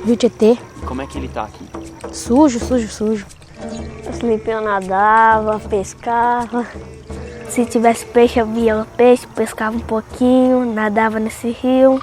Rio Tietê. Como é que ele tá aqui? Sujo, sujo, sujo. Os limpinhos nadava, pescava. Se tivesse peixe, eu via o peixe, pescava um pouquinho, nadava nesse rio.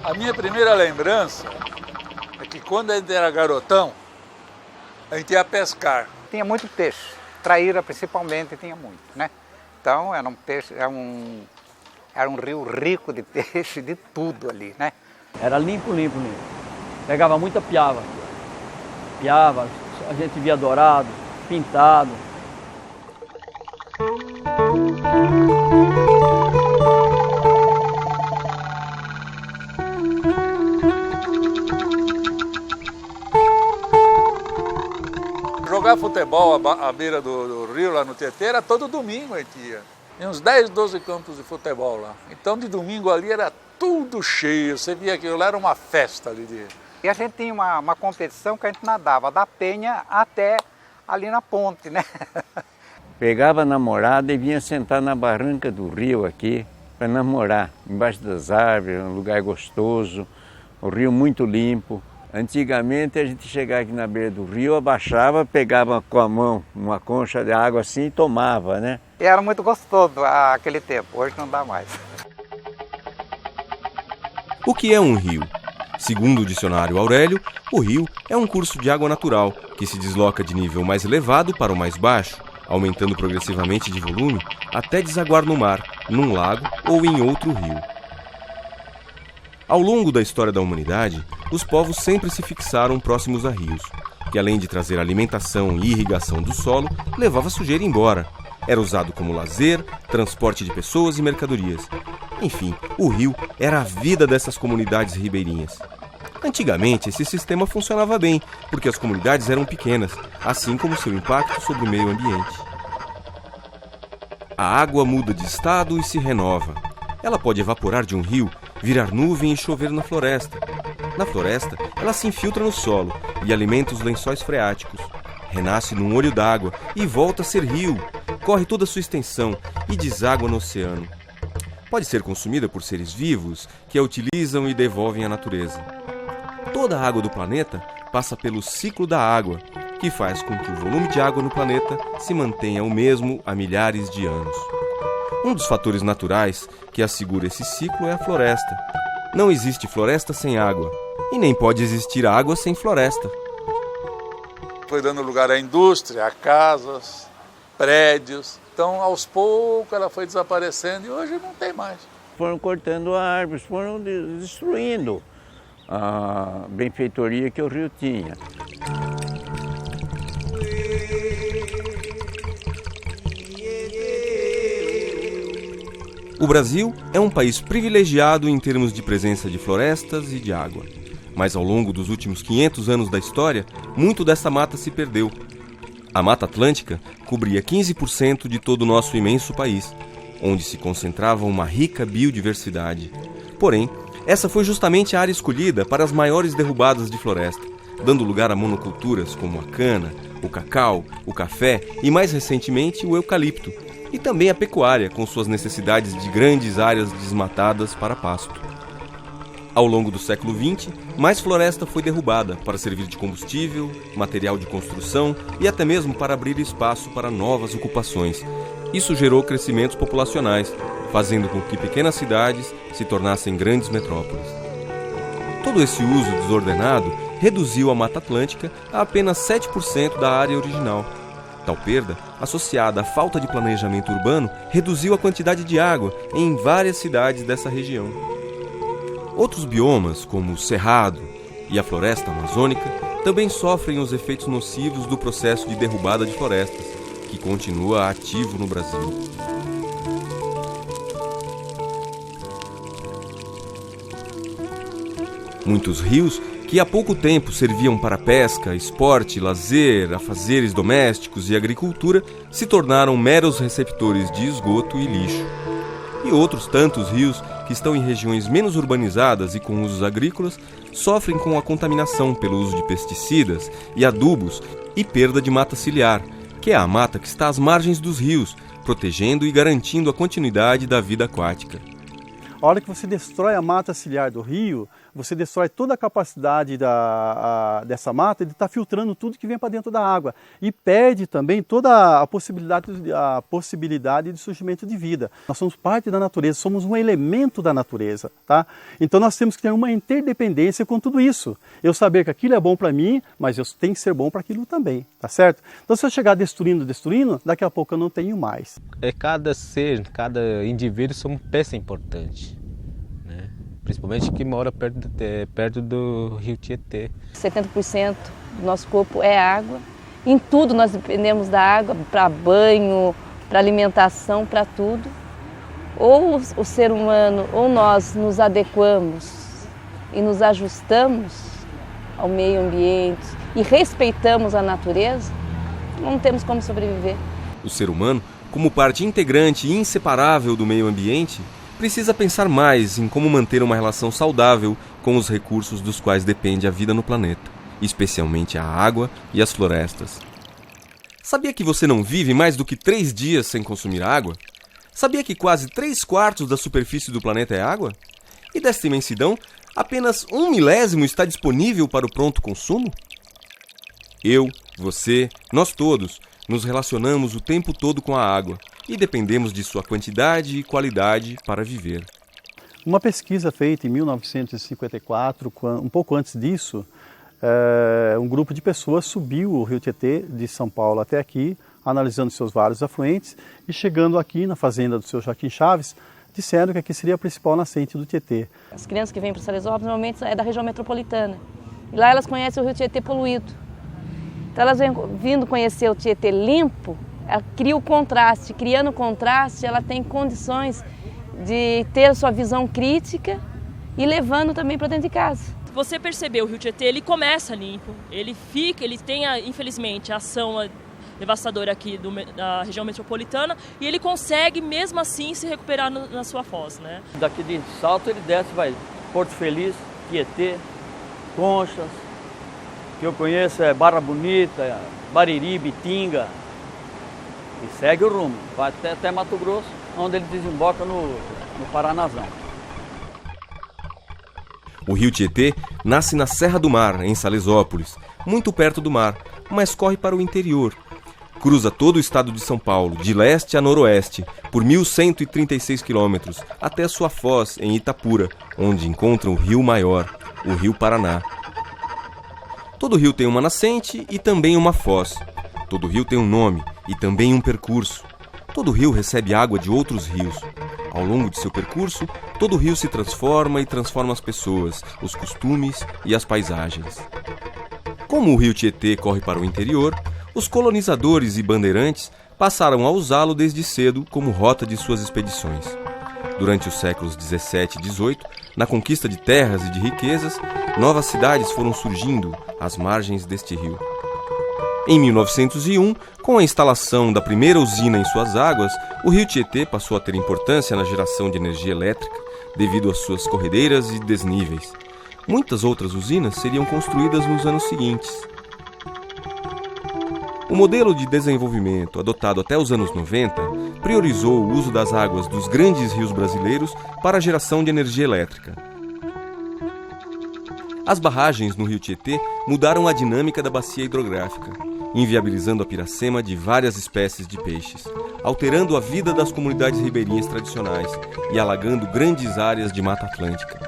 A minha primeira lembrança é que quando a gente era garotão, a gente ia pescar. Tinha muito peixe, traíra principalmente tinha muito, né? Então era um peixe, era um rio rico de peixe, de tudo ali, né? Era limpo, limpo, limpo. Pegava muita piava. Piava, a gente via dourado, pintado. Jogar futebol à beira do rio, lá no Tietê, era todo domingo a gente ia. Tinha uns 10, 12 campos de futebol lá. Então de domingo ali era tudo cheio, você via aquilo lá, era uma festa ali. E a gente tinha uma competição que a gente nadava da penha até ali na ponte, né? Pegava a namorada e vinha sentar na barranca do rio aqui para namorar, embaixo das árvores, um lugar gostoso, o rio muito limpo. Antigamente a gente chegava aqui na beira do rio, abaixava, pegava com a mão uma concha de água assim e tomava, né? E era muito gostoso aquele tempo, hoje não dá mais. O que é um rio? Segundo o dicionário Aurélio, o rio é um curso de água natural que se desloca de nível mais elevado para o mais baixo, aumentando progressivamente de volume até desaguar no mar, num lago ou em outro rio. Ao longo da história da humanidade, os povos sempre se fixaram próximos a rios, que além de trazer alimentação e irrigação do solo, levava a sujeira embora. Era usado como lazer, transporte de pessoas e mercadorias. Enfim, o rio era a vida dessas comunidades ribeirinhas. Antigamente, esse sistema funcionava bem, porque as comunidades eram pequenas, assim como seu impacto sobre o meio ambiente. A água muda de estado e se renova. Ela pode evaporar de um rio, virar nuvem e chover na floresta. Na floresta, ela se infiltra no solo e alimenta os lençóis freáticos. Renasce num olho d'água e volta a ser rio. Corre toda a sua extensão e deságua no oceano. Pode ser consumida por seres vivos que a utilizam e devolvem à natureza. Toda a água do planeta passa pelo ciclo da água, que faz com que o volume de água no planeta se mantenha o mesmo há milhares de anos. Um dos fatores naturais que assegura esse ciclo é a floresta. Não existe floresta sem água, e nem pode existir água sem floresta. Foi dando lugar à indústria, a casas, prédios. Então, aos poucos, ela foi desaparecendo e hoje não tem mais. Foram cortando árvores, foram destruindo a benfeitoria que o rio tinha. O Brasil é um país privilegiado em termos de presença de florestas e de água. Mas ao longo dos últimos 500 anos da história, muito dessa mata se perdeu. A Mata Atlântica cobria 15% de todo o nosso imenso país, onde se concentrava uma rica biodiversidade. Porém, essa foi justamente a área escolhida para as maiores derrubadas de floresta, dando lugar a monoculturas como a cana, o cacau, o café e, mais recentemente, o eucalipto, e também a pecuária, com suas necessidades de grandes áreas desmatadas para pasto. Ao longo do século XX, mais floresta foi derrubada para servir de combustível, material de construção e até mesmo para abrir espaço para novas ocupações. Isso gerou crescimentos populacionais, fazendo com que pequenas cidades se tornassem grandes metrópoles. Todo esse uso desordenado reduziu a Mata Atlântica a apenas 7% da área original. Tal perda, associada à falta de planejamento urbano, reduziu a quantidade de água em várias cidades dessa região. Outros biomas, como o cerrado e a floresta amazônica, também sofrem os efeitos nocivos do processo de derrubada de florestas, que continua ativo no Brasil. Muitos rios que há pouco tempo serviam para pesca, esporte, lazer, afazeres domésticos e agricultura, se tornaram meros receptores de esgoto e lixo. E outros tantos rios que estão em regiões menos urbanizadas e com usos agrícolas sofrem com a contaminação pelo uso de pesticidas e adubos e perda de mata ciliar, que é a mata que está às margens dos rios, protegendo e garantindo a continuidade da vida aquática. A hora que você destrói a mata ciliar do rio, você destrói toda a capacidade dessa mata de estar filtrando tudo que vem para dentro da água e perde também toda a possibilidade de surgimento de vida. Nós somos parte da natureza, somos um elemento da natureza, tá? Então nós temos que ter uma interdependência com tudo isso. Eu saber que aquilo é bom para mim, mas eu tenho que ser bom para aquilo também, tá certo? Então se eu chegar destruindo, daqui a pouco eu não tenho mais. Cada ser, cada indivíduo são uma peça importante. Principalmente que mora perto do rio Tietê. 70% do nosso corpo é água. Em tudo nós dependemos da água, para banho, para alimentação, para tudo. Ou o ser humano, ou nós nos adequamos e nos ajustamos ao meio ambiente e respeitamos a natureza, não temos como sobreviver. O ser humano, como parte integrante e inseparável do meio ambiente, precisa pensar mais em como manter uma relação saudável com os recursos dos quais depende a vida no planeta, especialmente a água e as florestas. Sabia que você não vive mais do que 3 dias sem consumir água? Sabia que quase 3/4 da superfície do planeta é água? E desta imensidão, apenas 1/1000 está disponível para o pronto consumo? Eu, você, nós todos, nos relacionamos o tempo todo com a água e dependemos de sua quantidade e qualidade para viver. Uma pesquisa feita em 1954, um pouco antes disso, um grupo de pessoas subiu o rio Tietê de São Paulo até aqui, analisando seus vários afluentes e chegando aqui na fazenda do seu Joaquim Chaves, disseram que aqui seria a principal nascente do Tietê. As crianças que vêm para Salesópolis normalmente é da região metropolitana. E lá elas conhecem o rio Tietê poluído. Então elas vindo conhecer o Tietê limpo, ela cria o contraste. Criando o contraste, ela tem condições de ter a sua visão crítica e levando também para dentro de casa. Você percebeu, o rio Tietê, ele começa limpo, ele tem, infelizmente, a ação devastadora aqui da região metropolitana e ele consegue, mesmo assim, se recuperar na sua foz, né? Daqui de Salto ele desce, vai Porto Feliz, Tietê, Conchas, que eu conheço é Barra Bonita, Bariri, Bitinga, e segue o rumo, vai até Mato Grosso, onde ele desemboca no Paranazão. O rio Tietê nasce na Serra do Mar, em Salesópolis, muito perto do mar, mas corre para o interior. Cruza todo o estado de São Paulo, de leste a noroeste, por 1.136 quilômetros, até sua foz, em Itapura, onde encontra o rio maior, o Rio Paraná. Todo rio tem uma nascente e também uma foz. Todo rio tem um nome e também um percurso. Todo rio recebe água de outros rios. Ao longo de seu percurso, todo rio se transforma e transforma as pessoas, os costumes e as paisagens. Como o rio Tietê corre para o interior, os colonizadores e bandeirantes passaram a usá-lo desde cedo como rota de suas expedições. Durante os séculos 17 e 18, na conquista de terras e de riquezas, novas cidades foram surgindo às margens deste rio. Em 1901, com a instalação da primeira usina em suas águas, o rio Tietê passou a ter importância na geração de energia elétrica devido às suas corredeiras e desníveis. Muitas outras usinas seriam construídas nos anos seguintes. O modelo de desenvolvimento adotado até os anos 90 priorizou o uso das águas dos grandes rios brasileiros para a geração de energia elétrica. As barragens no rio Tietê mudaram a dinâmica da bacia hidrográfica, inviabilizando a piracema de várias espécies de peixes, alterando a vida das comunidades ribeirinhas tradicionais e alagando grandes áreas de Mata Atlântica.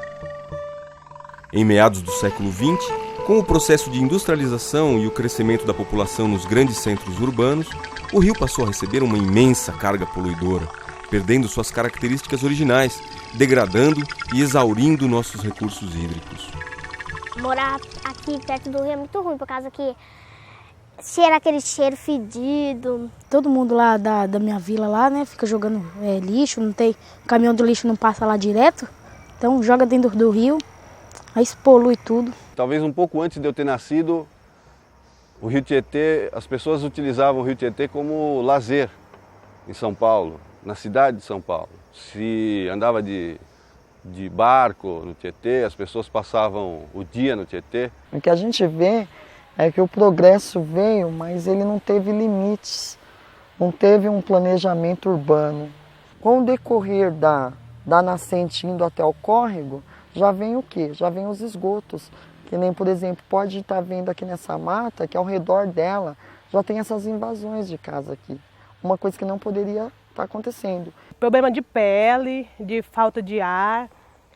Em meados do século XX, com o processo de industrialização e o crescimento da população nos grandes centros urbanos, o rio passou a receber uma imensa carga poluidora, perdendo suas características originais, degradando e exaurindo nossos recursos hídricos. Morar aqui perto do rio é muito ruim, por causa que cheira aquele cheiro fedido. Todo mundo lá da minha vila lá, né, fica jogando lixo, não tem, o caminhão do lixo não passa lá direto, então joga dentro do rio. Aí se polui tudo. Talvez um pouco antes de eu ter nascido, o Rio Tietê, as pessoas utilizavam o Rio Tietê como lazer em São Paulo, na cidade de São Paulo. Se andava de barco no Tietê, as pessoas passavam o dia no Tietê. O que a gente vê é que o progresso veio, mas ele não teve limites, não teve um planejamento urbano. Com o decorrer da nascente indo até o córrego, já vem o quê? Já vem os esgotos, que nem, por exemplo, pode estar vendo aqui nessa mata, que ao redor dela já tem essas invasões de casa aqui. Uma coisa que não poderia estar acontecendo. Problema de pele, de falta de ar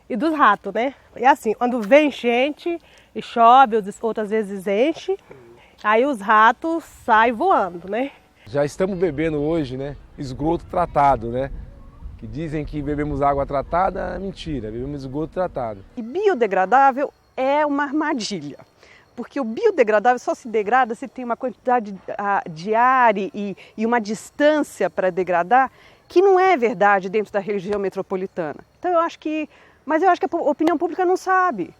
e dos ratos, né? E assim, quando vem enchente e chove, outras vezes enche, aí os ratos saem voando, né? Já estamos bebendo hoje, né, esgoto tratado, né? Que dizem que bebemos água tratada, é mentira, bebemos esgoto tratado. E biodegradável é uma armadilha, porque o biodegradável só se degrada se tem uma quantidade de ar e uma distância para degradar, que não é verdade dentro da região metropolitana. Então eu acho que a opinião pública não sabe.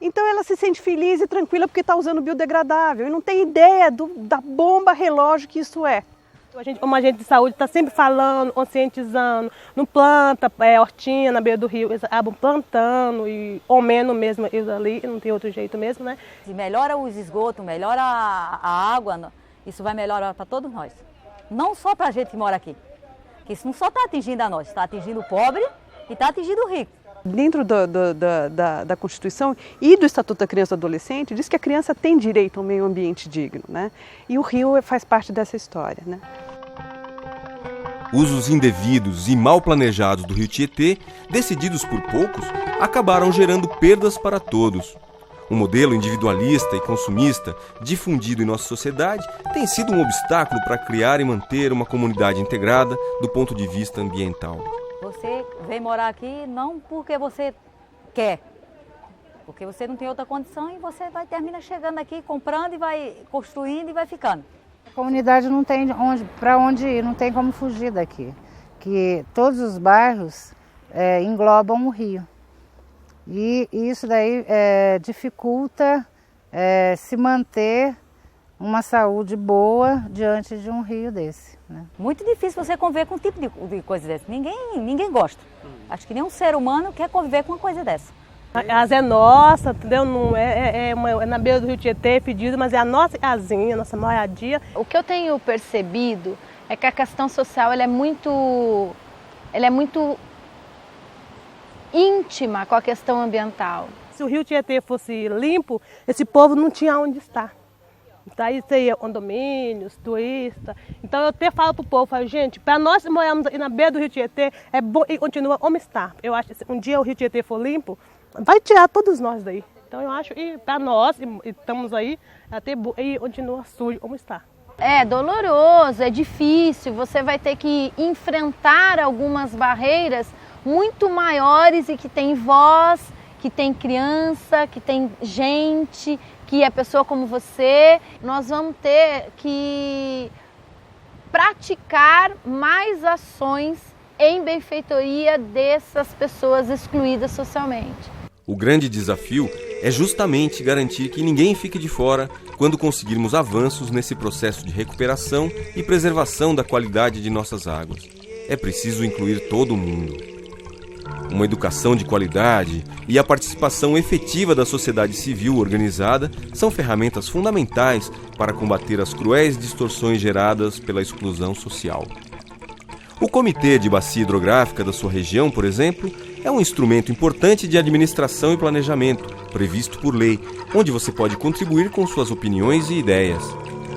Então ela se sente feliz e tranquila porque está usando biodegradável e não tem ideia da bomba relógio que isso é. Como agente de saúde está sempre falando, conscientizando, não planta hortinha na beira do rio, eles acabam plantando e comendo mesmo eles ali, não tem outro jeito mesmo, né? Se melhora os esgotos, melhora a água, isso vai melhorar para todos nós. Não só para a gente que mora aqui, que isso não só está atingindo a nós, está atingindo o pobre e está atingindo o rico. Dentro da Constituição e do Estatuto da Criança e do Adolescente, diz que a criança tem direito a um meio ambiente digno, né? E o rio faz parte dessa história, né? Usos indevidos e mal planejados do Rio Tietê, decididos por poucos, acabaram gerando perdas para todos. O modelo individualista e consumista difundido em nossa sociedade tem sido um obstáculo para criar e manter uma comunidade integrada do ponto de vista ambiental. Você vem morar aqui não porque você quer, porque você não tem outra condição e você termina chegando aqui, comprando e vai construindo e vai ficando. A comunidade não tem para onde ir, não tem como fugir daqui, que todos os bairros englobam o rio. E isso daí dificulta se manter uma saúde boa diante de um rio desse, né? Muito difícil você conviver com um tipo de coisa dessa. Ninguém gosta. Acho que nenhum ser humano quer conviver com uma coisa dessa. A asa é nossa, entendeu? Não é na beira do Rio Tietê, pedido, mas é a nossa asinha, a nossa moradia. O que eu tenho percebido é que a questão social ela é muito íntima com a questão ambiental. Se o Rio Tietê fosse limpo, esse povo não tinha onde estar. Então isso aí é condomínios, turistas. Então eu até falo pro povo, gente, para nós morarmos aí na beira do Rio Tietê, é bom e continua como está. Eu acho que se um dia o Rio Tietê for limpo, vai tirar todos nós daí. Então eu acho que para nós, e estamos aí, até e continua sujo como está. É doloroso, é difícil, você vai ter que enfrentar algumas barreiras muito maiores e que tem voz, que tem criança, que tem gente, que é pessoa como você. Nós vamos ter que praticar mais ações em benfeitoria dessas pessoas excluídas socialmente. O grande desafio é justamente garantir que ninguém fique de fora quando conseguirmos avanços nesse processo de recuperação e preservação da qualidade de nossas águas. É preciso incluir todo mundo. Uma educação de qualidade e a participação efetiva da sociedade civil organizada são ferramentas fundamentais para combater as cruéis distorções geradas pela exclusão social. O Comitê de Bacia Hidrográfica da sua região, por exemplo, é um instrumento importante de administração e planejamento, previsto por lei, onde você pode contribuir com suas opiniões e ideias.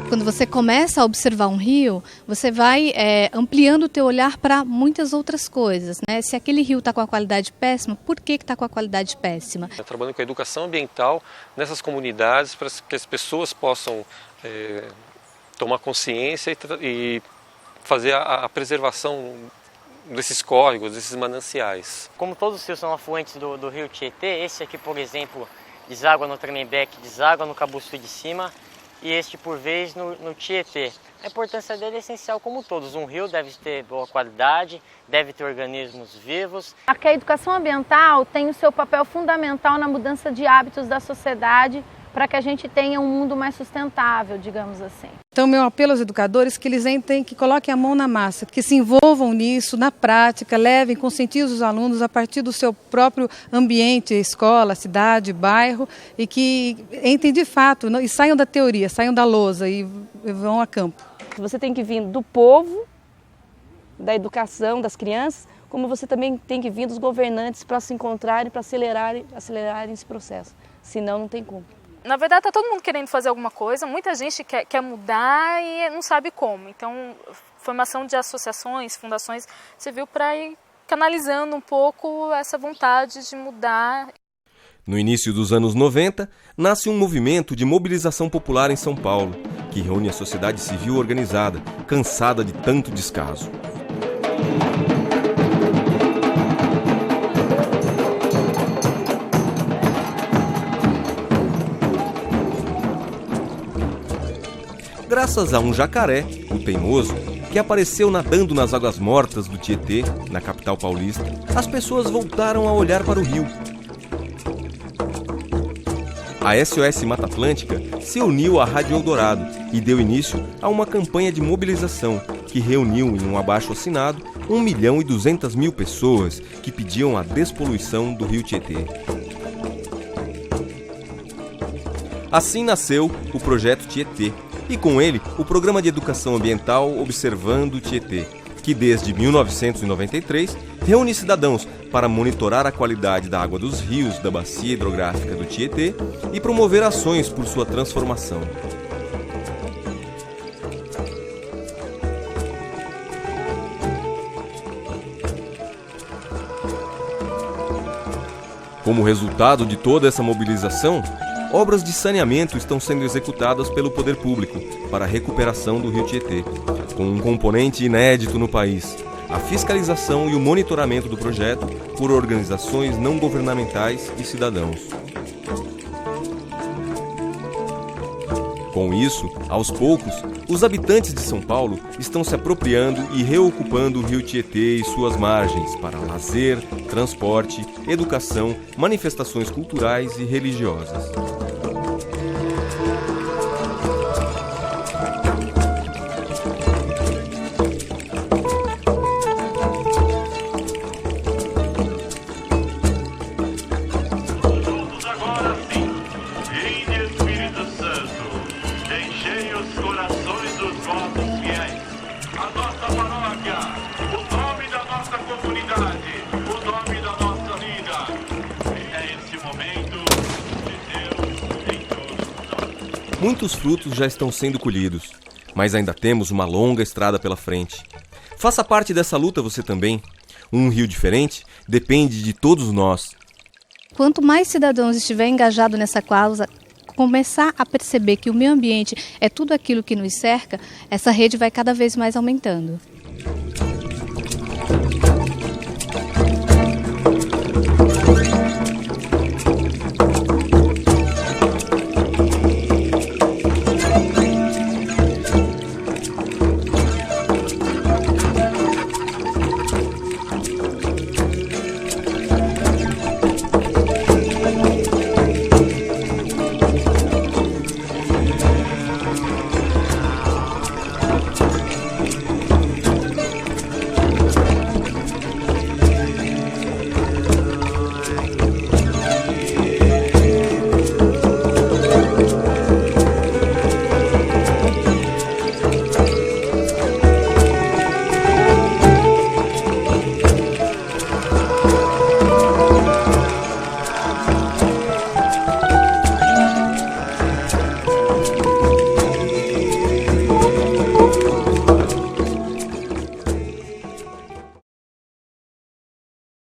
Quando você começa a observar um rio, você vai ampliando o teu olhar para muitas outras coisas, né? Se aquele rio está com a qualidade péssima, por que está com a qualidade péssima? Trabalhando com a educação ambiental nessas comunidades para que as pessoas possam tomar consciência e fazer a preservação desses córregos, desses mananciais. Como todos os rios são afluentes do rio Tietê, esse aqui, por exemplo, deságua no Tremembé, deságua no Cabuçu de Cima e este por vez no Tietê. A importância dele é essencial como todos. Um rio deve ter boa qualidade, deve ter organismos vivos. A educação ambiental tem o seu papel fundamental na mudança de hábitos da sociedade para que a gente tenha um mundo mais sustentável, digamos assim. Então, meu apelo aos educadores é que eles entrem, que coloquem a mão na massa, que se envolvam nisso, na prática, levem, conscientizem os alunos a partir do seu próprio ambiente, escola, cidade, bairro, e que entrem de fato e saiam da teoria, saiam da lousa e vão a campo. Você tem que vir do povo, da educação, das crianças, como você também tem que vir dos governantes para se encontrarem, para acelerarem esse processo. Senão não tem como. Na verdade, está todo mundo querendo fazer alguma coisa, muita gente quer mudar e não sabe como. Então, formação de associações, fundações, serviu para ir canalizando um pouco essa vontade de mudar. No início dos anos 90, nasce um movimento de mobilização popular em São Paulo, que reúne a sociedade civil organizada, cansada de tanto descaso. Graças a um jacaré, o Teimoso, que apareceu nadando nas águas mortas do Tietê, na capital paulista, as pessoas voltaram a olhar para o rio. A SOS Mata Atlântica se uniu à Rádio Eldorado e deu início a uma campanha de mobilização que reuniu em um abaixo-assinado 1.200.000 pessoas que pediam a despoluição do rio Tietê. Assim nasceu o Projeto Tietê, e com ele o Programa de Educação Ambiental Observando o Tietê, que desde 1993 reúne cidadãos para monitorar a qualidade da água dos rios da bacia hidrográfica do Tietê e promover ações por sua transformação. Como resultado de toda essa mobilização, obras de saneamento estão sendo executadas pelo poder público para a recuperação do rio Tietê, com um componente inédito no país: a fiscalização e o monitoramento do projeto por organizações não governamentais e cidadãos. Com isso, aos poucos, os habitantes de São Paulo estão se apropriando e reocupando o rio Tietê e suas margens para lazer, transporte, educação, manifestações culturais e religiosas. Muitos frutos já estão sendo colhidos, mas ainda temos uma longa estrada pela frente. Faça parte dessa luta você também. Um rio diferente depende de todos nós. Quanto mais cidadãos estiverem engajados nessa causa, começar a perceber que o meio ambiente é tudo aquilo que nos cerca, essa rede vai cada vez mais aumentando.